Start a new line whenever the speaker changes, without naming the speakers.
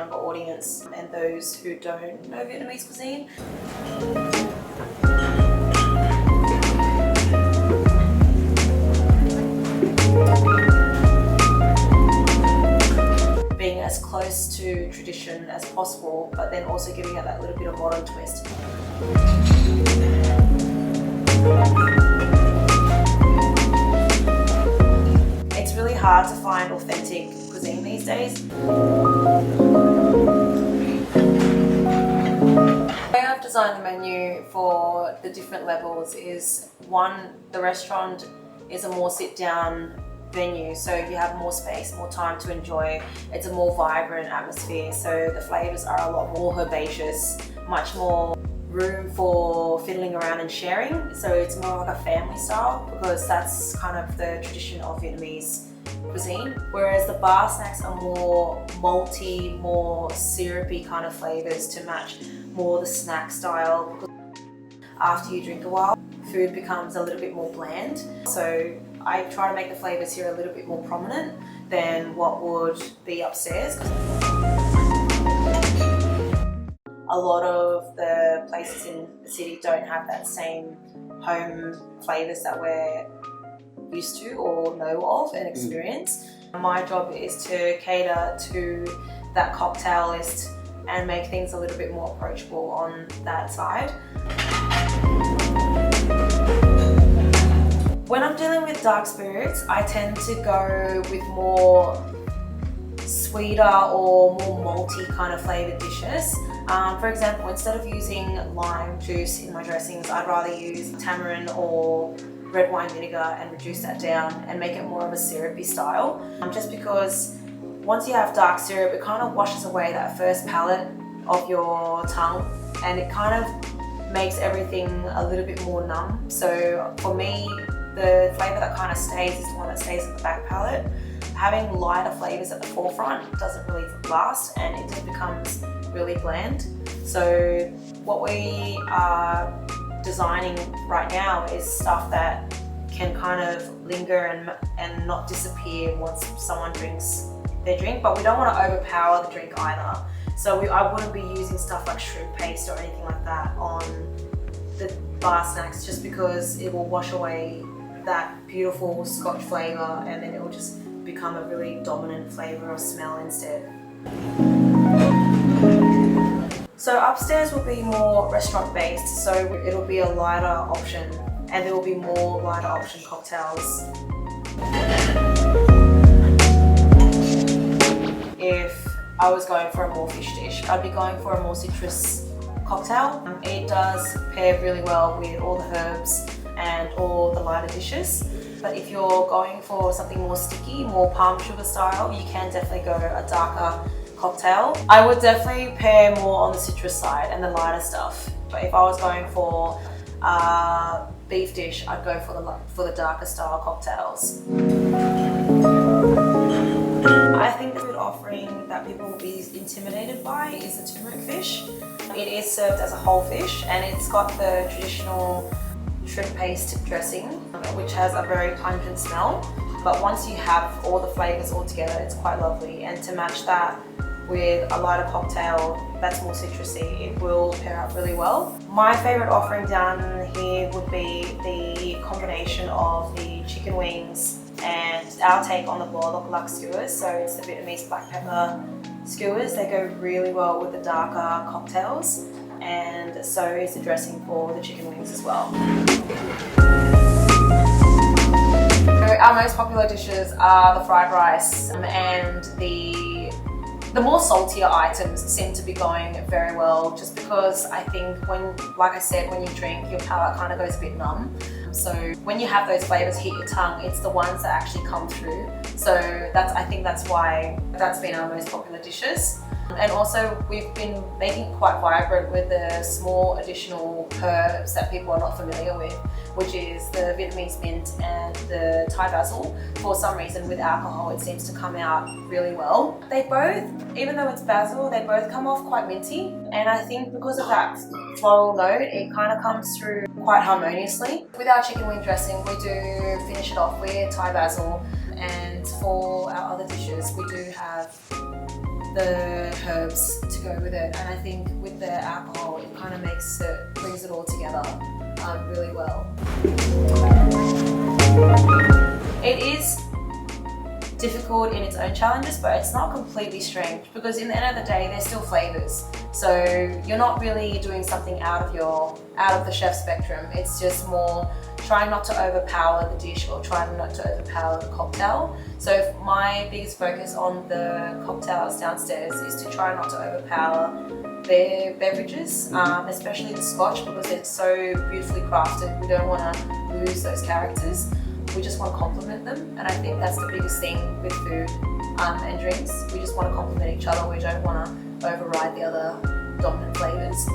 younger audience and those who don't know Vietnamese cuisine. Being as close to tradition as possible, but then also giving it that little bit of modern twist. It's really hard to find authentic cuisine these days. The way I've designed the menu for the different levels is, one, the restaurant is a more sit-down venue, so you have more space, more time to enjoy. It's a more vibrant atmosphere, so the flavours are a lot more herbaceous, much more room for fiddling around and sharing. So it's more like a family style, because that's kind of the tradition of Vietnamese cuisine. Whereas the bar snacks are more malty, more syrupy kind of flavours to match more the snack style. Because after you drink a while, food becomes a little bit more bland. So I try to make the flavours here a little bit more prominent than what would be upstairs. A lot of the places in the city don't have that same home flavours that we're used to or know of and experience. My job is to cater to that cocktail list and make things a little bit more approachable on that side. When I'm dealing with dark spirits, I tend to go with more sweeter or more malty kind of flavoured dishes. For example, instead of using lime juice in my dressings, I'd rather use tamarind or red wine vinegar and reduce that down and make it more of a syrupy style. Just because once you have dark syrup, it kind of washes away that first palate of your tongue, and it kind of makes everything a little bit more numb. So for me, the flavour that kind of stays is the one that stays in the back palate. Having lighter flavours at the forefront doesn't really last, and it just becomes really bland. So what we are designing right now is stuff that can kind of linger and not disappear once someone drinks their drink, but we don't want to overpower the drink either. So I wouldn't be using stuff like shrimp paste or anything like that on the bar snacks, just because it will wash away that beautiful Scotch flavour, and then it will just become a really dominant flavour or smell instead. So upstairs will be more restaurant based, so it'll be a lighter option, and there will be more lighter option cocktails. If I was going for a more fish dish, I'd be going for a more citrus cocktail. It does pair really well with all the herbs and all the lighter dishes. But if you're going for something more sticky, more palm sugar style, you can definitely go a darker cocktail. I would definitely pair more on the citrus side and the lighter stuff. But if I was going for a beef dish, I'd go for the darker style cocktails. I think the food offering that people will be intimidated by is the turmeric fish. It is served as a whole fish, and it's got the traditional shrimp paste dressing, which has a very pungent smell. But once you have all the flavours all together, it's quite lovely. And to match that with a lighter cocktail that's more citrusy, it will pair up really well. My favourite offering down here would be the combination of the chicken wings and our take on the bò lọc skewers. So it's the Vietnamese black pepper skewers. They go really well with the darker cocktails, and so is the dressing for the chicken wings as well. So our most popular dishes are the fried rice, and the more saltier items seem to be going very well, just because I think like I said, when you drink, your palate kind of goes a bit numb. So when you have those flavours hit your tongue, it's the ones that actually come through. So I think that's why that's been our most popular dishes. And also we've been making it quite vibrant with the small additional herbs that people are not familiar with, which is the Vietnamese mint and the Thai basil. For some reason with alcohol it seems to come out really well. They both, even though it's basil, they both come off quite minty, and I think because of that floral note, it kind of comes through quite harmoniously. With our chicken wing dressing, we do finish it off with Thai basil, and for our other dishes we do have the herbs to go with it, and I think with the alcohol it kind of brings it all together really well. It is difficult in its own challenges, but it's not completely strange because in the end of the day they're still flavors. So you're not really doing something out of the chef spectrum. It's just more trying not to overpower the dish or trying not to overpower the cocktail. So my biggest focus on the cocktails downstairs is to try not to overpower their beverages, especially the scotch, because it's so beautifully crafted. We don't want to lose those characters. We just want to complement them, and I think that's the biggest thing with food and drinks. We just want to complement each other. We don't want to override the other dominant flavors.